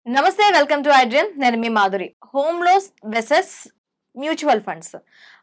నమస్తే welcome to iDream. నేను మీ Madhuri. Home loans versus mutual funds.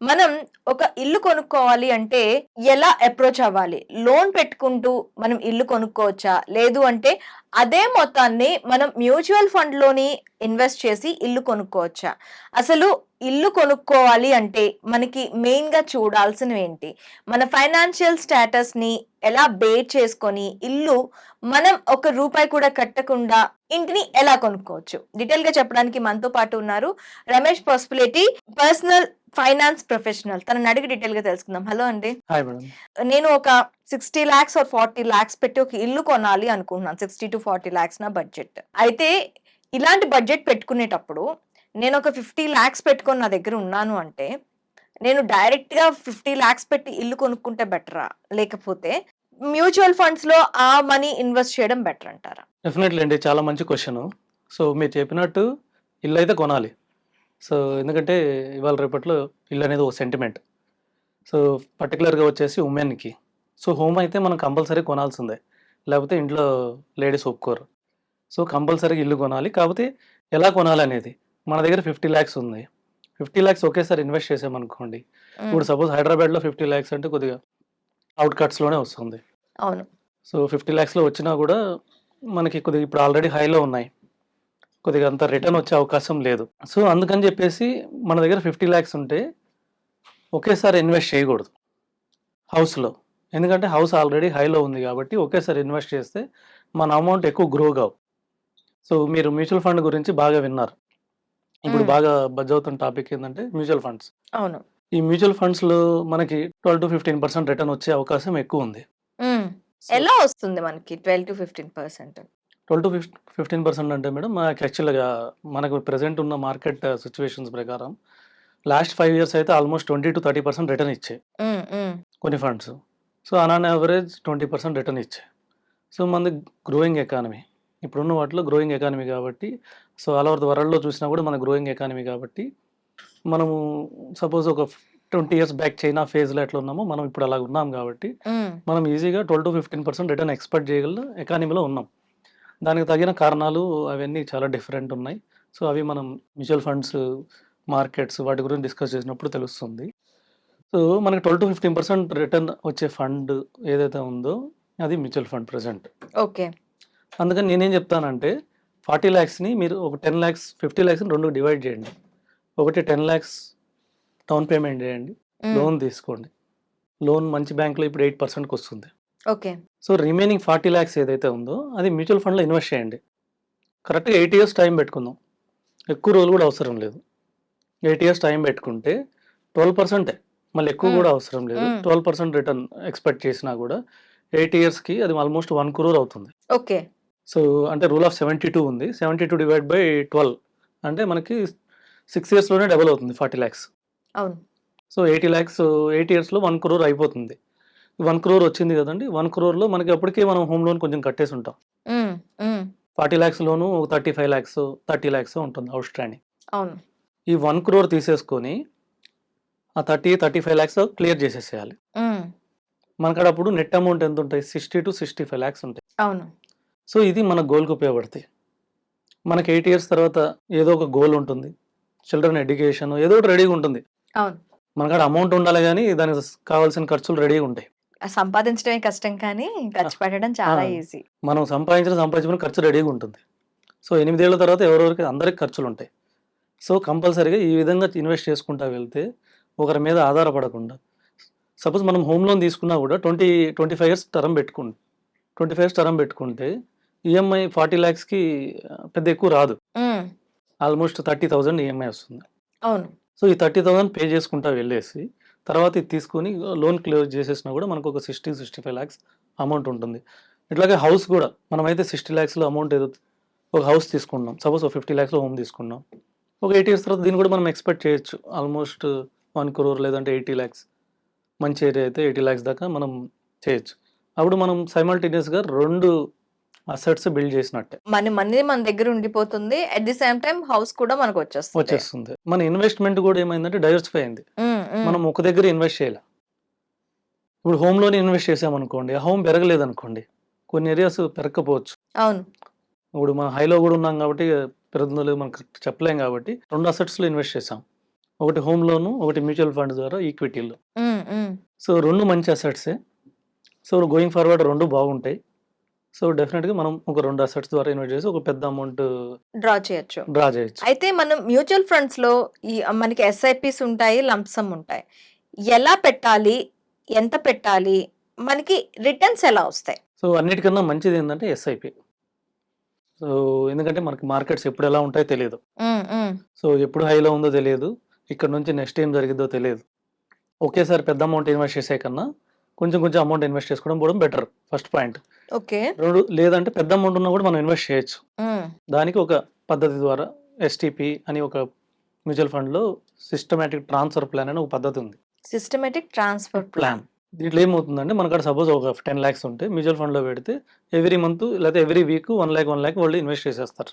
మనం ఒక ఇల్లు కొనుక్కోవాలి అంటే ఎలా అప్రోచ్ అవ్వాలి? లోన్ పెట్టుకుంటూ మనం ఇల్లు కొనుక్కోవచ్చా? లేదు అంటే అదే మొత్తాన్ని మనం మ్యూచువల్ ఫండ్‌లోని ఇన్వెస్ట్ చేసి ఇల్లు కొనుక్కోవచ్చా? అసలు ఇల్లు కొనుక్కోవాలి అంటే మనకి మెయిన్‌గా చూడాల్సినవేంటి? మన ఫైనాన్షియల్ స్టేటస్‌ని ఎలా బేస్ చేసుకొని ఇల్లు మనం ఒక రూపాయి కూడా కట్టకుండా ఇంటిని ఎలా కొనుక్కోవచ్చు? డీటెయిల్‌గా చెప్పడానికి మనతో పాటు ఉన్నారు Ramesh Pasupuleti, personal finance professional. తనని అడిగి డీటెయిల్‌గా తెలుసుకుందాం. హలో అండి. Hi madam. నేను ఒక 60 లాక్స్ ఆర్ 40 లాక్స్ పెట్టి ఒక ఇల్లు కొనాలి అనుకుంటున్నాను. 60-40 లాక్స్ నా బడ్జెట్. అయితే ఇలాంటి బడ్జెట్ పెట్టుకునేటప్పుడు నేను ఒక 50 లాక్స్ పెట్టుకొని నా దగ్గర ఉన్నాను అంటే, నేను డైరెక్ట్‌గా 50 లాక్స్ పెట్టి ఇల్లు కొనుక్కుంటే బెటరా? లేకపోతే మ్యూచువల్ ఫండ్స్‌లో ఆ మనీ ఇన్వెస్ట్ చేయడం బెటర్ అంటారా? డెఫినెట్లీ అండి. చాలా మంచి క్వెషను. సో, మీరు చెప్పినట్టు ఇల్లయితే కొనాలి. సో, ఎందుకంటే ఇవాళ రేపట్లో ఇల్లనేది ఒక సెంటిమెంట్. సో, పర్టిక్యులర్‌గా వచ్చేసి ఉమెన్‌కి. సో, హోమ్ అయితే మనం కంపల్సరీ కొనాల్సిందే. లేకపోతే ఇంట్లో లేడీస్ ఒప్పుకోరు. సో, కంపల్సరీగా ఇల్లు కొనాలి. కాపోతే ఎలా కొనాలనేది. మన దగ్గర 50 లాక్స్ ఉంది. 50 లాక్స్ ఒకేసారి ఇన్వెస్ట్ చేసామనుకోండి. హ్మ్. ఇప్పుడు సపోజ్ హైదరాబాద్‌లో 50 లాక్స్ అంటే కొద్దిగా ఔట్‌కట్స్‌లోనే వస్తుంది. అవును. సో, 50 లాక్స్‌లో వచ్చినా గూడా మనకి కొద్దిగా ఇప్పుడు ఆల్రెడీ హైలో ఉన్నాయి. కొద్దిగా అంత రిటర్న్ వచ్చే అవకాశం లేదు. సో, అందుకని జెప్పేసి మన దగ్గర 50 లాక్స్ ఉంటే ఒకేసారి ఇన్వెస్ట్ చేయగూడదు హౌస్‌లో. ఎందుకంటే హౌస్ ఆల్రెడీ హైలో ఉంది గాబట్టి ఒకేసారి ఇన్వెస్ట్ చేస్తే మన అమౌంట్ ఎక్కువ గ్రో గావు. సో, మీరు మ్యూచువల్ ఫండ్ గురించి బాగా విన్నారు. ఇప్పుడు హ్మ్. బాగా బజ్ అవుతున్న టాపిక్ ఏందంటే మ్యూచువల్ ఫండ్స్. అవును. ఈ మ్యూచువల్ ఫండ్స్‌లో మనకి 12-15% రిటర్న్ వచ్చే అవకాశం ఎక్కువుంది. హ్మ్. సో, ఎలా వస్తుంది మనకి 12-15%? 12-15% అంటే మేడం మనకి యాక్చువల్‌గా మనకు ప్రెజెంట్ ఉన్న మార్కెట్ సిట్యుయేషన్స్ ప్రకారం లాస్ట్ 5 ఇయర్స్ అయితే ఆల్‌మోస్ట్ 20-30% రిటర్న్ ఇచ్చాయి హ్మ్. హ్మ్. కొన్ని funds. So, on an average 20% return ఇచ్చాయి. సో, మనది గ్రోయింగ్ ఎకానమీ. ఇప్పుడున్న వాటిలో గ్రోయింగ్ ఎకానమీ కాబట్టి సో, ఆల్ ఓవర్ ద వరల్డ్‌లో చూసినా కూడా మన గ్రోయింగ్ ఎకానమీ కాబట్టి మనము సపోజ్ ఒక 20 ఇయర్స్ బ్యాక్ చైనా ఫేజ్‌లో ఎట్లా ఉన్నామో మనం ఇప్పుడు అలాగ ఉన్నాం కాబట్టి హ్మ్. మనం ఈజీగా 12-15% రిటర్న్ ఎక్స్‌పెక్ట్ చేయగల ఎకానమీలో ఉన్నాం. దానికి తగిన కారణాలు అవన్నీ చాలా డిఫరెంట్ ఉన్నాయి. సో, అవి మనం మ్యూచువల్ ఫండ్స్, మార్కెట్స్ వాటి గురించి డిస్కస్ చేసినప్పుడు తెలుస్తుంది. సో, మనకి 12-15% రిటర్న్ వచ్చే ఫండ్ ఏదైతే ఉందో అది మ్యూచువల్ ఫండ్ ప్రెజెంట్. ఓకే. అందుకని నేనేం చెప్తానంటే 40 లాక్స్‌ని మీరు ఒక 10 లాక్స్, 50 లాక్స్‌ని 2కి డివైడ్ చేయండి. ఒకటి 10 లాక్స్ డౌన్ పేమెంట్ చేయండి. హ్మ్. లోన్ తీసుకోండి. లోన్ మంచి బ్యాంక్‌లో ఇప్పుడు 8%కి వస్తుంది. ఓకే. సో, రిమైనింగ్ 40 లాక్స్ ఏదైతే ఉందో అది మ్యూచువల్ ఫండ్‌లో ఇన్వెస్ట్ చేయండి. కరెక్ట్‌గా 8 ఇయర్స్ టైం పెట్టుకుందాం. ఎక్కువ రోజులు కూడా అవసరం లేదు. 8 ఇయర్స్ టైం పెట్టుకుంటే 12%. మళ్ళీ ఎక్కువ హ్మ్. కూడా అవసరం లేదు. హ్మ్. 12% రిటర్న్ ఎక్స్‌పెక్ట్ చేసినా కూడా 8 ఇయర్స్‌కి అది ఆల్‌మోస్ట్ 1,00,00,000 అవుతుంది. ఓకే. సో, అంటే రూల్ ఆఫ్ 72 ఉంది. 72 డివైడ్ బై 12 అంటే మనకి 6 ఇయర్స్‌లోనే డబుల్ అవుతుంది 40 లాక్స్. అవును. సో, 80 లాక్స్ 8 ఇయర్స్‌లో 1,00,00,000 అయిపోతుంది. 1,00,00,000 వచ్చింది కదండీ! 1,00,00,000లో మనకి అప్పటికే మనం హోమ్ లోన్ కొంచెం కట్టేసుంటాం. హ్మ్. హ్మ్. 40 లాక్స్ లోను 35 లాక్స్, 30 లాక్స్ ఉంటుంది ఔట్ స్టాండింగ్. అవును. ఈ 1,00,00,000 తీసేసుకొని ఆ 35 లాక్స్ క్లియర్ చేసేసేయాలి. హ్మ్. మనకాడ అప్పుడు నెట్ అమౌంట్ ఎంతుంటాయి? 60-65 లాక్స్ ఉంటాయి. అవును. సో, ఇది మన గోల్‌కి ఉపయోగపడతాయి. మనకి 8 ఇయర్స్ తర్వాత ఏదో ఒక గోల్ ఉంటుంది. చిల్డ్రన్ ఎడ్యుకేషన్ ఏదో ఒకటి రెడీగా ఉంటుంది. అవును. మనకాడ అమౌంట్ ఉండాలి గానీ, దానికి కావాల్సిన ఖర్చులు రెడీగా ఉంటాయి. సంపాదించడమే కష్టం కానీ ఆ! ఖర్చు పెట్టడం ఆ! చాలా ఈజీ. మనం సంపాదించిన ఖర్చు రెడీగా ఉంటుంది. సో, 8 ఏళ్ల తర్వాత ఎవరెవరికి అందరికి ఖర్చులుంటాయి. సో, కంపల్సరీగా ఈ విధంగా ఇన్వెస్ట్ చేసుకుంటా వెళ్తే, ఒకరి మీద ఆధారపడకుండా సపోజ్ మనం హోమ్ లోన్ తీసుకున్నా కూడా 25 ఇయర్స్ టర్మ్ పెట్టుకోండి. 25 ఇయర్స్ టర్మ్ పెట్టుకుంటే ఈఎంఐ 40 లాక్స్‌కి పెద్ద ఎక్కువ రాదు. హ్మ్. ఆల్మోస్ట్ 30,000 ఈఎంఐ వస్తుంది. అవును. సో, ఈ 30,000 పే చేసుకుంటా వెళ్ళేసి, తర్వాత ఇది తీసుకొని లోన్ క్లోజ్ చేసేసినా కూడా మనకు ఒక 60-65 లాక్స్ అమౌంట్ ఉంటుంది. ఇట్లాగే హౌస్ కూడా మనమైతే 60 లాక్స్‌లో అమౌంట్ ఏదో ఒక హౌస్ తీసుకున్నాం. సపోజ్ ఒక 50 లాక్స్‌లో హోమ్ తీసుకున్నాం. ఒక 8 ఇయర్స్ తర్వాత దీన్ని కూడా మనం ఎక్స్‌పెక్ట్ చేయొచ్చు. ఆల్మోస్ట్ 1,00,00,000 లేదంటే 80 లాక్స్ మంచి ఏరియా అయితే 80 లాక్స్ దాకా మనం చేయొచ్చు. అప్పుడు మనం సైమల్టేనియస్‌గా 2 అసెట్స్ బిల్డ్ చేసినట్టే. మనీ మన దగ్గర ఉండిపోతుంది. At the same time house కూడా మనకొచ్చేస్తది. వచ్చేస్తుంది. మన ఇన్వెస్ట్‌మెంట్ కూడా ఏమైందంటే డైవర్సిఫై అయింది. హ్మ్. హ్మ్. మనం ఒక దగ్గర ఇన్వెస్ట్ చేయలే. ఇప్పుడు హోమ్‌లోనే ఇన్వెస్ట్ చేసామనుకోండి, ఆ హోమ్ పెరగలేదనుకోండి, కొన్ని ఏరియాస్ పెరగకపోవచ్చు. అవును. ఇప్పుడు మనం హైలో కూడా ఉన్నాం కాబట్టి పెరుగుతుందో లేదో మనం కరెక్ట్ చెప్పలేం కాబట్టి 2 అసెట్స్‌లో ఇన్వెస్ట్ చేశాం. ఒకటి హోమ్ లోను, ఒకటి మ్యూచువల్ ఫండ్ ద్వారా ఈక్విటీలో. సో 2 మంచి అసెట్సే. సో గోయింగ్ ఫార్వర్డ్ 2 బాగుంటాయి. సో డెఫినిట్‌గా మనం ఒక 2 అసెట్స్ ద్వారా ఇన్వెస్ట్ చేసి ఒక పెద్ద అమౌంట్ డ్రా చేయొచ్చు. డ్రా చేయొచ్చు. అయితే మనం మ్యూచువల్ ఫండ్స్‌లో మనకి ఎస్ఐపిస్ ఉంటాయి, లంప్ సమ్ ఉంటాయి. ఎలా పెట్టాలి? ఎంత పెట్టాలి? మనకి రిటర్న్స్ ఎలా వస్తాయి? సో అన్నిటికన్నా మంచిది ఏందంటే ఎస్ఐపి. సో ఎందుకంటే మనకి మార్కెట్స్ ఎప్పుడు ఎలా ఉంటాయో తెలియదు. సో ఎప్పుడు హైలో ఉందో తెలియదు. ఇక్కడ నుంచి నెక్స్ట్ ఏం జరిగిద్దో తెలియదు. ఒకేసారి పెద్ద అమౌంట్ ఇన్వెస్ట్ చేసే కన్నా కొంచెం కొంచెం అమౌంట్ ఇన్వెస్ట్ చేసుకోవడం పోవడం బెటర్. First point. ఓకే. 2 లేదంటే పెద్ద అమౌంట్ ఉన్నా కూడా మనం ఇన్వెస్ట్ చేయొచ్చు. దానికి ఒక పద్ధతి ద్వారా ఎస్టీపీ అని ఒక మ్యూచువల్ ఫండ్‌లో సిస్టమాటిక్ ట్రాన్స్‌ఫర్ ప్లాన్ అని ఒక పద్ధతి ఉంది. Systematic transfer plan. దీంట్లో ఏమవుతుందంటే మనకాడ సపోజ్ ఒక 10 లాక్స్ ఉంటే మ్యూచువల్ ఫండ్‌లో పెడితే ఎవ్రీ మంత్ లేకపోతే ఎవ్రీ వీక్ 1 లాక్, 1 లాక్ వాళ్ళు ఇన్వెస్ట్ చేసేస్తారు.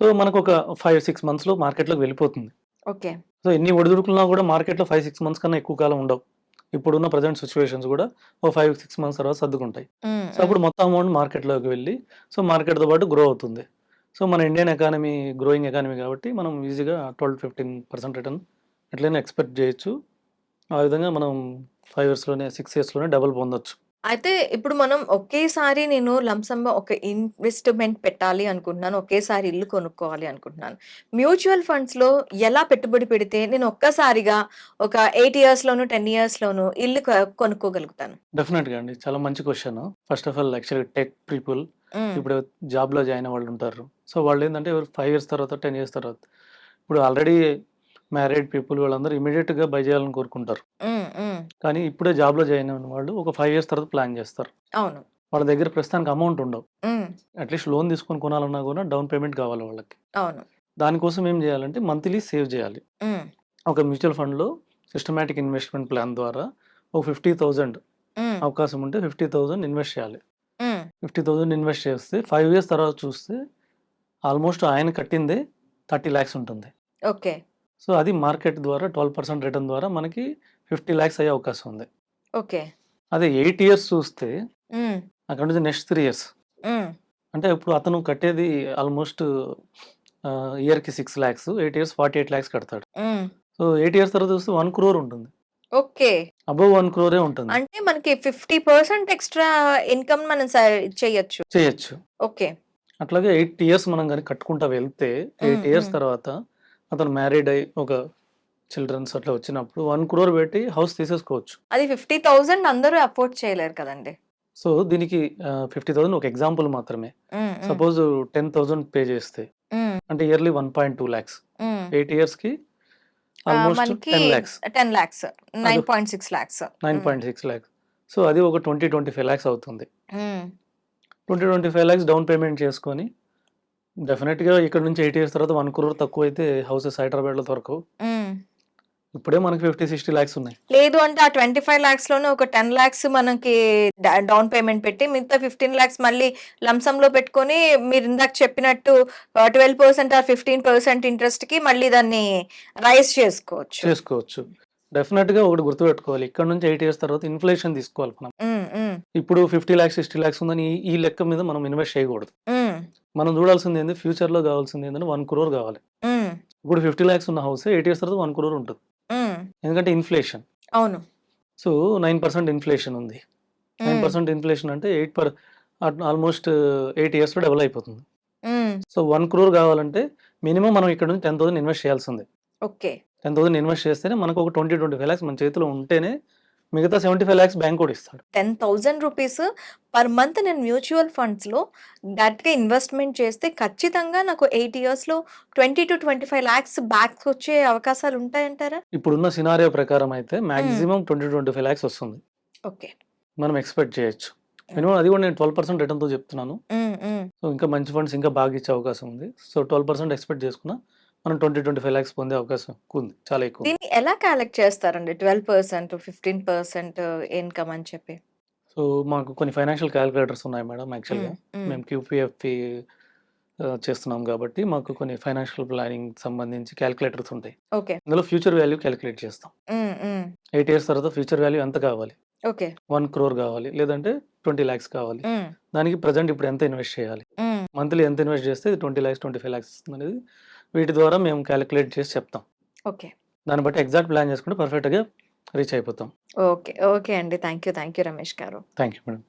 సో మనకు ఒక 5, 6 మంత్స్‌లో మార్కెట్‌లోకి వెళ్ళిపోతుంది. ఓకే. సో ఎన్ని ఒడిదుడుకులున్నా కూడా మార్కెట్‌లో 5, 6 మంత్స్ కన్నా ఎక్కువ కాలం ఉండవు. ఇప్పుడున్న ప్రెజెంట్ సిట్యుయేషన్స్ కూడా ఓ 5, 6 మంత్స్ తర్వాత సర్దుకుంటాయి. సో అప్పుడు మొత్తం అమౌంట్ మార్కెట్‌లోకి వెళ్ళి సో మార్కెట్‌తో పాటు గ్రో అవుతుంది. సో మన ఇండియన్ ఎకానమీ గ్రోయింగ్ ఎకానమీ కాబట్టి మనం ఈజీగా 12-15% రిటర్న్ ఎట్లైనా ఎక్స్‌పెక్ట్ చేయొచ్చు. ఆ విధంగా మనం 5 ఇయర్స్‌లోనే, 6 ఇయర్స్‌లోనే డబుల్ పొందొచ్చు. అయితే ఇప్పుడు మనం ఒకేసారి నేను లంప్ సమ్ ఒక ఇన్వెస్ట్‌మెంట్ పెట్టాలి అనుకుంటున్నాను. ఒకేసారి ఇల్లు కొనుక్కోవాలి అనుకుంటున్నాను. మ్యూచువల్ ఫండ్స్‌లో ఎలా పెట్టుబడి పెడితే నేను ఒక్కసారిగా ఒక 8 ఇయర్స్‌లోను, 10 ఇయర్స్‌లోను ఇల్లు కొనుక్కోగలుగుతాను? డెఫినెట్‌గా అండి. చాలా మంచి క్వెషన్. ఫస్ట్ ఆఫ్ ఆల్ యాక్చువల్‌గా టెక్ పీపుల్ హ్మ్. ఇప్పుడు జాబ్‌లో జాయిన్ అయ్యే వాళ్ళు ఉంటారు. సో వాళ్ళేందంటే 5 ఇయర్స్ తర్వాత, 10 ఇయర్స్ తర్వాత ఇప్పుడు ఆల్రెడీ మ్యారీడ్ పీపుల్ వాళ్ళందరూ ఇమ్మీడియేట్‌గా బై చేయాలని కోరుకుంటారు. హ్మ్. హ్మ్. కానీ ఇప్పుడే జాబ్‌లో జాయిన్ అయిన వాళ్ళు ఒక 5 ఇయర్స్ తర్వాత ప్లాన్ చేస్తారు. అవును. వాళ్ళ దగ్గర ప్రస్తుతానికి అమౌంట్ ఉండవు. హ్మ్. అట్‌లీస్ట్ లోన్ తీసుకొని కొనాలన్నా కూడా డౌన్ పేమెంట్ కావాలి వాళ్ళకి. అవును. దానికోసం ఏం చేయాలంటే మంత్లీ సేవ్ చేయాలి. హ్మ్. ఒక మ్యూచువల్ ఫండ్‌లో సిస్టమాటిక్ ఇన్వెస్ట్‌మెంట్ ప్లాన్ ద్వారా ఒక 50,000 హ్మ్. అవకాశం ఉంటే 50,000 ఇన్వెస్ట్ చేయాలి. హ్మ్. 50,000 ఇన్వెస్ట్ చేస్తే 5 ఇయర్స్ తర్వాత చూస్తే ఆల్మోస్ట్ ఆయన కట్టిందే 30 లాక్స్ ఉంటుంది. ఓకే. సో అది మార్కెట్ ద్వారా 12% రిటర్న్ ద్వారా మనకి 50 లాక్స్ అయ్యే అవకాశం ఉంది. ఓకే. అదే 8 ఇయర్స్ చూస్తే హ్మ్. అక్కడ నుంచి నెక్స్ట్ 3 ఇయర్స్ హ్మ్. అంటే ఇప్పుడు అతను కట్టేది ఆల్మోస్ట్ ఇయర్‌కి 6 లాక్స్ 8 ఇయర్స్ 48 లాక్స్ కడతాడు. హ్మ్. సో 8 ఇయర్స్ తర్వాత చూస్తే 1 క్రోర్ ఉంటుంది. ఓకే. అబోవ్ 1 క్రోరే ఉంటుంది. అంటే మనకి 50% ఎక్స్‌ట్రా ఇన్‌కమ్ మనం చేయొచ్చు. చేయొచ్చు. ఓకే. అట్లాగే 8 ఇయర్స్ మనం గాని కట్టుకుంటా వెళ్తే 8 హ్మ్. ఇయర్స్ హ్మ్. తర్వాత అతను మ్యారీడ్ అయ్యి ఒక చిల్డ్రన్స్ అట్లా వచ్చినప్పుడు 1 క్రోర్ పెట్టి హౌస్ తీసేసుకోవచ్చు. అది 50,000 అందరూ అఫోర్డ్ చేయలేరు కదండీ! సో దీనికి 50,000 ఒక ఎగ్జాంపుల్ మాత్రమే. హ్మ్. హ్మ్. సపోజ్ 10,000 పే చేస్తే హ్మ్. అంటే ఇయర్‌లీ 1.2 లాక్స్. హ్మ్. 8 ఇయర్స్‌కి ఆల్మోస్ట్ మనకి 10 లాక్స్. 10 లాక్స్. అది 9.6 లాక్స్. హ్మ్. 9.6 లాక్స్. సో అది ఒక 25 లాక్స్ అవుతుంది. హ్మ్. 25 లాక్స్ డౌన్ పేమెంట్ చేసుకొని డెఫినిట్‌గా ఇక్కడ నుంచి 8 ఇయర్స్ తర్వాత 1 క్రోర్ తక్కువైతే హౌసెస్ హైదరాబాద్‌లో దొరకవు. హ్మ్. ఇప్పుడే మనకి 50, 60 లాక్స్ ఉన్నాయి. లేదు అంటే ఆ 25 లాక్స్‌లోనే ఒక 10 లాక్స్ మనకి డౌన్ పేమెంట్ పెట్టి మిగతా 15 లాక్స్ మళ్ళీ లంప్ సమ్‌లో పెట్టుకొని మీరిందాక చెప్పినట్టు 12% ఆర్ 15% ఇంట్రెస్ట్‌కి మళ్ళీ దాన్ని రైజ్ చేసుకోవచ్చు. చేసుకోవచ్చు. డెఫినిట్‌గా ఒకటి గుర్తుపెట్టుకోవాలి. ఇక్కడ నుంచి 8 ఇయర్స్ తర్వాత ఇన్‌ఫ్లేషన్ తీసుకోవాలి మనం. హ్మ్. హ్మ్. ఇప్పుడు 50 లాక్స్, 60 లాక్స్ ఉందని ఈ లెక్క మీద మనం ఇన్వెస్ట్ చేయకూడదు. హ్మ్. మనం చూడాల్సింది ఏంది ఫ్యూచర్‌లో కావాల్సింది ఏందంటే 1 క్రోర్ కావాలి. హ్మ్. ఇప్పుడు 50 లాక్స్ ఉన్న హౌసే 8 ఇయర్స్ తర్వాత 1 క్రోర్ ఉంటది. హ్మ్. ఎందుకంటే ఇన్‌ఫ్లేషన్. అవును. సో 9% ఇన్‌ఫ్లేషన్ ఉంది. హ్మ్. 9% ఇన్‌ఫ్లేషన్ అంటే ఆల్మోస్ట్ 8 ఇయర్స్‌లో డబుల్ అయిపోతుంది. హ్మ్. సో 1 క్రోర్ కావాలంటే మినిమమ్ మనం ఇక్కడ నుంచి 10,000 ఇన్వెస్ట్ చేయాల్సిందే. ఓకే. 10,000 ఇన్వెస్ట్ చేస్తేనే మనకు ఒక 25 లాక్స్ మన చేతిలో ఉంటేనే మిగతా 75 లాక్స్ బ్యాంక్ కూడా ఇస్తాడు. 10,000 రూపీస్ పర్ మంత్ నేను మ్యూచువల్ ఫండ్స్‌లో డైరెక్ట్‌గా ఇన్వెస్ట్‌మెంట్ చేస్తే ఖచ్చితంగా నాకు 8 ఇయర్స్‌లో 20-25 లాక్స్ బ్యాక్ వచ్చే అవకాశాలు ఉంటాయంటారా? ఇప్పుడున్న సినారియో ప్రకారం అయితే హ్మ్. మాక్సిమం 25 లాక్స్ వస్తుంది. ఓకే. మనం ఎక్స్‌పెక్ట్ చేయొచ్చు. హ్మ్. మినిమమ్ అది కూడా నేను 12% రిటర్న్‌తో చెప్తున్నాను. హ్మ్. హ్మ్. సో ఇంకా మంచి ఫండ్స్ ఇంకా బాగా ఇచ్చే అవకాశం ఉంది. సో 12% ఎక్స్‌పెక్ట్ చేసుకున్నా మనం 25 లాక్స్ పొందే అవకాశం ఎక్కువ ఉంది. చాలా ఎక్కువ ఉంది. దీన్ని ఎలా కాలిక్యులేట్ చేస్తారండి? 12%, 15% ఇన్‌కమ్ అని చెప్పి? సో మాకు కొన్ని ఫైనాన్షియల్ కాలిక్యులేటర్స్ ఉన్నాయి మేడం యాక్చువల్‌గా. హ్మ్. హ్మ్. మేము క్యూపీఎఫ్‌పి చేస్తున్నాం కాబట్టి మాకు కొన్ని ఫైనాన్షియల్ ప్లానింగ్ సంబంధించి కాలిక్యులేటర్స్ ఉంటాయి. ఓకే. అందులో ఫ్యూచర్ వాల్యూ కాలిక్యులేట్ చేస్తాం. హ్మ్. హ్మ్. 8 ఇయర్స్ తర్వాత ఫ్యూచర్ వాల్యూ ఎంత కావాలి? ఓకే. 1 క్రోర్ కావాలి. లేదంటే 20 లాక్స్ కావాలి. హ్మ్. దానికి ప్రెజెంట్ ఇప్పుడు ఎంత ఇన్వెస్ట్ చేయాలి? హ్మ్. మంత్లీ ఎంత ఇన్వెస్ట్ చేస్తే ఇది 20 lakhs 25 lakhs ఇస్తుంది అనేది వీటి ద్వారా మేము క్యాలిక్యులేట్ చేసి చెప్తాం. ఓకే. దాన్ని బట్టి ఎగ్జాక్ట్ ప్లాన్ చేసుకుంటే పర్ఫెక్ట్‌గా రీచ్ అయిపోతాం. ఓకే. ఓకే అండి. థ్యాంక్ యూ రమేష్ గారు. Thank you madam.